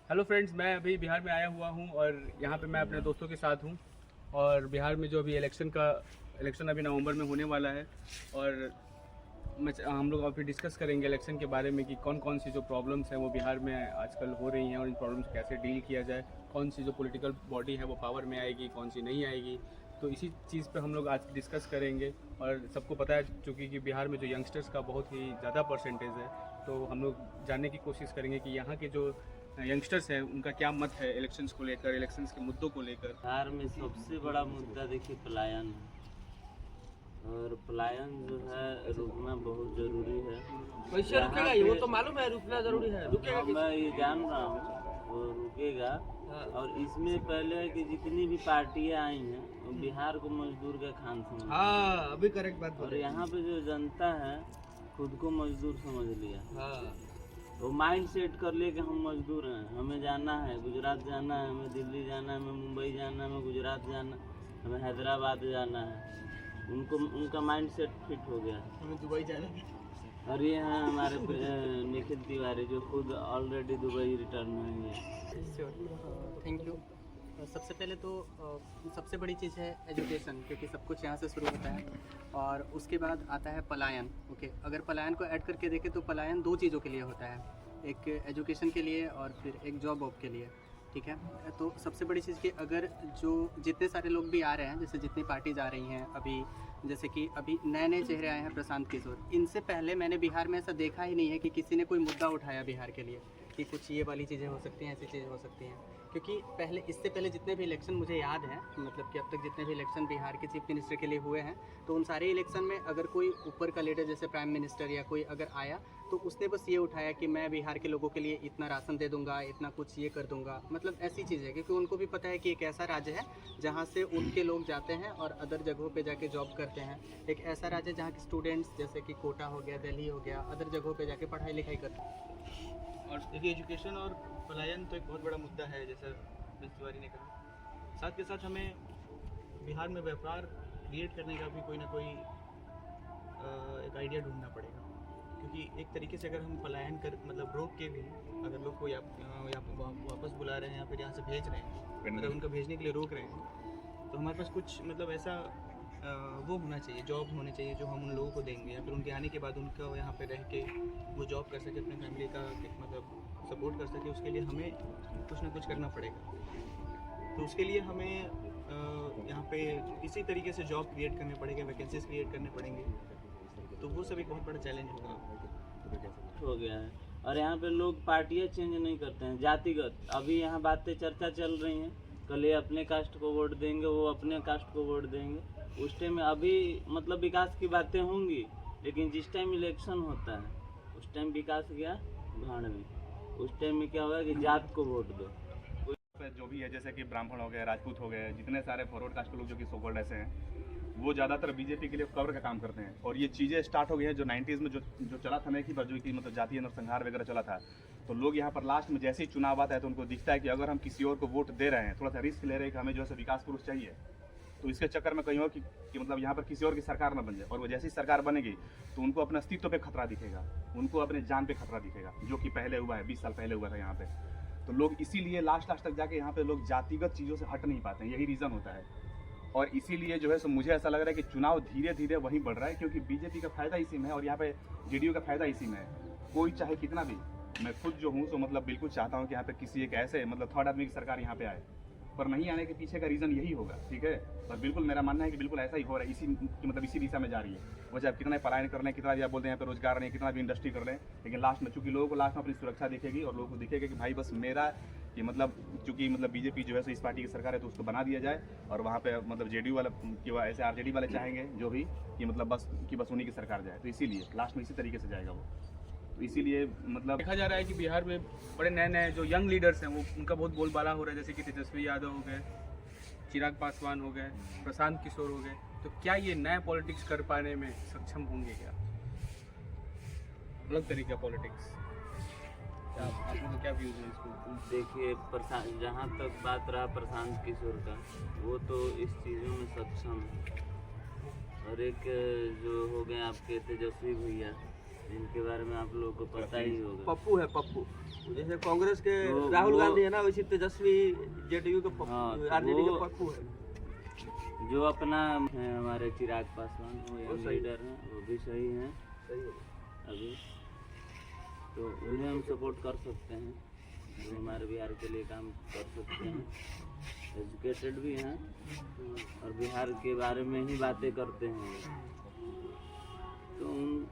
Hello friends, मैं अभी बिहार में आया हुआ हूँ और यहाँ पे मैं अपने दोस्तों के साथ हूँ। और बिहार में जो अभी इलेक्शन अभी नवंबर में होने वाला है। और हम लोग अभी डिस्कस करेंगे इलेक्शन के बारे में कि कौन कौन सी जो प्रॉब्लम्स हैं वो बिहार में आजकल हो रही हैं और इन प्रॉब्लम्स को कैसे डील किया जाए, कौन सी जो पॉलिटिकल बॉडी है वो पावर में आएगी, कौन सी नहीं आएगी। तो इसी चीज़ पे हम लोग आज डिस्कस करेंगे। और सबको पता है चूँकि कि बिहार में जो यंगस्टर्स का बहुत ही ज़्यादा परसेंटेज है, तो हम लोग जानने की कोशिश करेंगे कि यहाँ के जो यंगस्टर्स हैं उनका क्या मत है इलेक्शंस को लेकर, इलेक्शंस के मुद्दों को लेकर। बिहार में सबसे बड़ा मुद्दा देखिए पलायन है, और पलायन जो है रुकना बहुत जरूरी है। कैसे रुकेगा ये? वो तो मालूम है रुकना जरूरी है, रुकेगा कैसे? मैं ये जान रहा हूँ वो रुकेगा। और इसमें पहले है कि जितनी भी पार्टियां आई हैं वो बिहार को मजदूर का खान समझ। हाँ, अभी करेक्ट बात और बोले। यहाँ पे जो जनता है खुद को मजदूर समझ लिया। हाँ, वो माइंड सेट कर लिए कि हम मजदूर हैं, हमें जाना है गुजरात जाना है, हमें दिल्ली जाना है, हमें मुंबई जाना है, हमें गुजरात जाना है, हमें हैदराबाद जाना है। उनका माइंड सेट फिट हो गया। हमें दुबई जाना है। और ये हैं हमारे निखिल तिवारी जो खुद ऑलरेडी दुबई रिटर्न हुए। Thank you. सबसे पहले तो सबसे बड़ी चीज़ है एजुकेशन, क्योंकि सब कुछ यहाँ से शुरू होता है। और उसके बाद आता है पलायन। ओके, अगर पलायन को ऐड करके देखें तो पलायन दो चीज़ों के लिए होता है, एक एजुकेशन के लिए और फिर एक जॉब वॉब के लिए। ठीक है, तो सबसे बड़ी चीज़ कि अगर जो जितने सारे लोग भी आ रहे हैं, जैसे जितनी पार्टीज आ रही हैं अभी, जैसे कि अभी नए नए चेहरे आए हैं प्रशांत किशोर, इनसे पहले मैंने बिहार में ऐसा देखा ही नहीं है कि किसी ने कोई मुद्दा उठाया बिहार के लिए कि कुछ ये वाली चीज़ें हो सकती हैं, ऐसी चीज़ें हो सकती हैं। क्योंकि पहले, इससे पहले जितने भी इलेक्शन मुझे याद हैं, मतलब कि अब तक जितने भी इलेक्शन बिहार के चीफ मिनिस्टर के लिए हुए हैं, तो उन सारे इलेक्शन में अगर कोई ऊपर का लीडर जैसे प्राइम मिनिस्टर या कोई अगर आया तो उसने बस ये उठाया कि मैं बिहार के लोगों के लिए इतना राशन दे दूंगा, इतना कुछ ये कर दूंगा, मतलब ऐसी चीज़ है। क्योंकि उनको भी पता है कि एक ऐसा राज्य है जहाँ से उनके लोग जाते हैं और अदर जगहों पे जाके जॉब करते हैं। एक ऐसा राज्य है जहाँ के स्टूडेंट्स जैसे कि कोटा हो गया, दिल्ली हो गया, अदर जगहों पे जाके पढ़ाई लिखाई करते हैं। और देखिए, एजुकेशन और पलायन तो एक बहुत बड़ा मुद्दा है, जैसा मिस तिवारी ने कहा। साथ के साथ हमें बिहार में व्यापार क्रिएट करने का भी कोई ना कोई एक आइडिया ढूंढना पड़ेगा। क्योंकि एक तरीके से अगर हम पलायन कर मतलब रोक के भी अगर लोग को या वापस बुला रहे हैं या फिर यहाँ से भेज रहे हैं, मतलब उनको भेजने के लिए रोक रहे हैं, तो हमारे पास कुछ मतलब ऐसा वो होना चाहिए, जॉब होने चाहिए जो हम उन लोगों को देंगे, या फिर उनके आने के बाद उनका यहाँ पे रह के वो जॉब कर सके, अपने फैमिली का मतलब सपोर्ट कर सके। उसके लिए हमें कुछ ना कुछ करना पड़ेगा। तो उसके लिए हमें यहाँ पे इसी तरीके से जॉब क्रिएट करने पड़ेंगे, वैकेंसीज क्रिएट करने पड़ेंगे। तो वो सब एक बहुत बड़ा चैलेंज होगा। हो गया है। और यहाँ पे लोग पार्टियाँ चेंज नहीं करते हैं, जातिगत। अभी यहाँ बातें चर्चा चल रही हैं, कल ये अपने कास्ट को वोट देंगे, वो अपने कास्ट को वोट देंगे। उस टाइम में अभी मतलब विकास की बातें होंगी, लेकिन जिस टाइम इलेक्शन होता है उस टाइम विकास गया भाड़ में। उस टाइम में क्या होगा कि जात को वोट दो। जो भी है, जैसे कि ब्राह्मण हो गए, राजपूत हो गए, जितने सारे फॉरवर्ड कास्ट के लोग जो कि सो कॉल्ड ऐसे हैं, वो ज़्यादातर बीजेपी के लिए कवर का काम करते हैं। और ये चीज़ें स्टार्ट हो गई हैं जो 90s में जो चला था ना कि जो कि मतलब जातीय नरसंहार वगैरह चला था। तो लोग यहाँ पर लास्ट में जैसे ही चुनाव आता है तो उनको दिखता है कि अगर हम किसी और को वोट दे रहे हैं, थोड़ा सा रिस्क ले रहे हैं कि हमें जो है विकास पुरुष चाहिए, तो इसके चक्कर में कहीं हो कि मतलब यहाँ पर किसी और की सरकार ना बन जाए। और वो जैसी सरकार बनेगी तो उनको अपने अस्तित्व पे खतरा दिखेगा, उनको अपने जान पे खतरा दिखेगा, जो कि पहले हुआ है, 20 साल पहले हुआ था यहाँ पे। तो लोग इसीलिए लास्ट तक जाके यहाँ पे लोग जातिगत चीज़ों से हट नहीं पाते हैं, यही रीज़न होता है। और इसीलिए जो है सो मुझे ऐसा लग रहा है कि चुनाव धीरे धीरे वहीं बढ़ रहा है, क्योंकि बीजेपी का फायदा इसी में है और यहाँ पे जेडीयू का फायदा इसी में है। कोई चाहे कितना भी, मैं खुद जो हूँ सो मतलब बिल्कुल चाहता हूँ कि यहाँ पे किसी एक ऐसे मतलब थर्ड आदमी की सरकार यहाँ पे आए, पर नहीं आने के पीछे का रीज़न यही होगा। ठीक है, और बिल्कुल मेरा मानना है कि बिल्कुल ऐसा ही हो रहा है, इसी दिशा में जा रही है। वो चाहे कितना पलायन कर लें, कितना भी आप बोलते हैं यहाँ पे रोजगार नहीं, कितना भी इंडस्ट्री कर लें, लेकिन लास्ट में चूँकि लोगों को लास्ट में अपनी सुरक्षा दिखेगी और लोगों को दिखेगा कि भाई बस मेरा कि मतलब चूँकि मतलब बीजेपी जो है सो इस पार्टी की सरकार है तो उसको बना दिया जाए, और वहाँ पे मतलब जेडीयू वाला कि ऐसे आरजेडी वाले चाहेंगे जो भी कि मतलब बस उन्हीं की सरकार जाए। तो इसीलिए लास्ट में इसी तरीके से जाएगा वो। तो इसीलिए मतलब देखा जा रहा है कि बिहार में बड़े नए नए जो यंग लीडर्स हैं वो उनका बहुत बोलबाला हो रहा है, जैसे कि तेजस्वी यादव हो गए, चिराग पासवान हो गए, प्रशांत किशोर हो गए। तो क्या ये नया पॉलिटिक्स कर पाने में सक्षम होंगे? क्या अलग तरीके का पॉलिटिक्स, आप लोगों का क्या व्यूज है इसको? देखिए, जहाँ तक बात रहा प्रशांत किशोर का, वो तो इस चीज़ों में सक्षम है। और एक जो हो गए आपके तेजस्वी भैया, जिनके बारे में आप लोगों को पता ही होगा, पप्पू है, पप्पू जैसे कांग्रेस के वो- राहुल वो- गांधी है ना, वैसे तेजस्वी जेडीयू के हाँ, तो राजनीति के वो- पप्पू है। जो अपना है हमारे चिराग पासवान वो यंग सही। लीडर हैं, वो भी सही हैं सही है। अभी, तो उन्हें हम सपोर्ट कर सकते हैं, जो हमारे बिहार के लिए काम कर सकते हैं, एजुकेटेड भी हैं और बिहार के बारे में ही बातें करते हैं, तो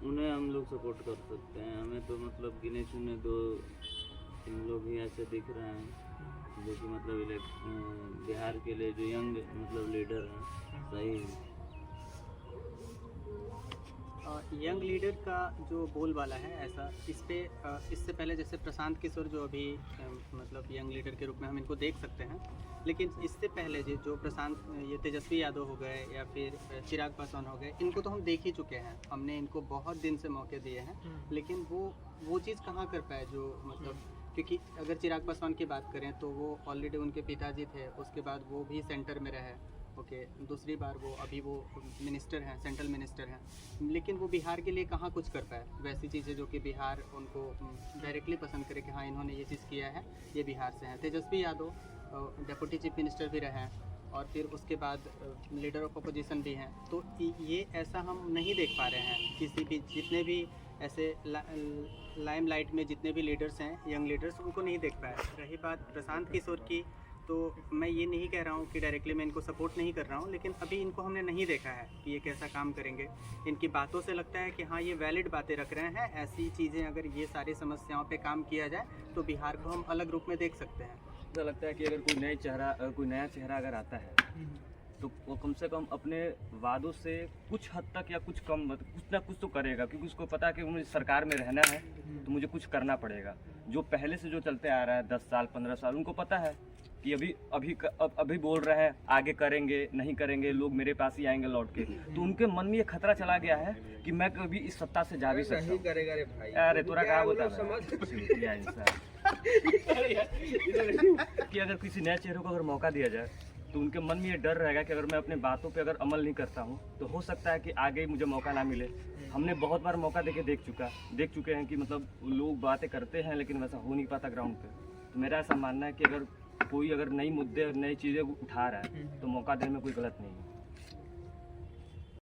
उन्हें हम लोग सपोर्ट कर सकते हैं। हमें तो मतलब गिने चुने 2-3 लोग ही ऐसे दिख रहे हैं जो कि मतलब बिहार के लिए जो यंग मतलब लीडर हैं सही है। यंग लीडर का जो बोलबाला है ऐसा, इस पे इससे पहले जैसे प्रशांत किशोर जो अभी मतलब यंग लीडर के रूप में हम इनको देख सकते हैं, लेकिन इससे पहले जो प्रशांत ये तेजस्वी यादव हो गए या फिर चिराग पासवान हो गए, इनको तो हम देख ही चुके हैं, हमने इनको बहुत दिन से मौके दिए हैं, लेकिन वो चीज़ कहाँ कर पाए जो मतलब, क्योंकि अगर चिराग पासवान की बात करें तो वो ऑलरेडी उनके पिताजी थे, उसके बाद वो भी सेंटर में रहे, ओके, दूसरी बार अभी वो मिनिस्टर हैं, सेंट्रल मिनिस्टर हैं, लेकिन वो बिहार के लिए कहाँ कुछ कर पाए, वैसी चीज़ें जो कि बिहार उनको डायरेक्टली पसंद करे कि हाँ इन्होंने ये चीज़ किया है, ये बिहार से हैं। Tejashwi Yadav deputy chief minister भी रहे हैं और फिर उसके बाद लीडर ऑफ अपोजिशन भी हैं, तो ये ऐसा हम नहीं देख पा रहे हैं किसी भी, जितने भी ऐसे लाइमलाइट में जितने भी लीडर्स हैं, यंग लीडर्स, उनको नहीं देख पाए। रही बात प्रशांत किशोर की, तो मैं ये नहीं कह रहा हूँ कि डायरेक्टली मैं इनको सपोर्ट नहीं कर रहा हूँ, लेकिन अभी इनको हमने नहीं देखा है कि ये कैसा काम करेंगे। इनकी बातों से लगता है कि हाँ ये वैलिड बातें रख रहे हैं, ऐसी चीज़ें अगर ये सारी समस्याओं पे काम किया जाए तो बिहार को हम अलग रूप में देख सकते हैं। मुझे लगता है कि अगर कोई नया चेहरा अगर आता है तो वो कम से कम अपने वादों से कुछ हद तक या कुछ कम कुछ ना कुछ तो करेगा, क्योंकि उसको पता है कि मुझे सरकार में रहना है तो मुझे कुछ करना पड़ेगा। जो पहले से जो चलते आ रहा है 10 साल 15 साल, उनको पता है कि अभी बोल रहे हैं आगे करेंगे, नहीं करेंगे, लोग मेरे पास ही आएंगे लौट के, तो उनके मन में ये खतरा चला गया है कि मैं कभी इस सत्ता से जा भी सकता हूँ। करेगा रे भाई, अरे तोरा क्या बता कि अगर किसी नए चेहरे को अगर मौका दिया जाए तो उनके मन में ये डर रहेगा कि अगर मैं अपने बातों पे अगर अमल नहीं करता हूँ तो हो सकता है कि आगे मुझे मौका ना मिले। हमने बहुत बार मौका देख चुके हैं कि मतलब लोग बातें करते हैं लेकिन वैसा हो नहीं पाता ग्राउंड पे। तो मेरा ऐसा मानना है कि अगर कोई नई मुद्दे और नई चीज़ें उठा रहा है तो मौका देने में कोई गलत नहीं है।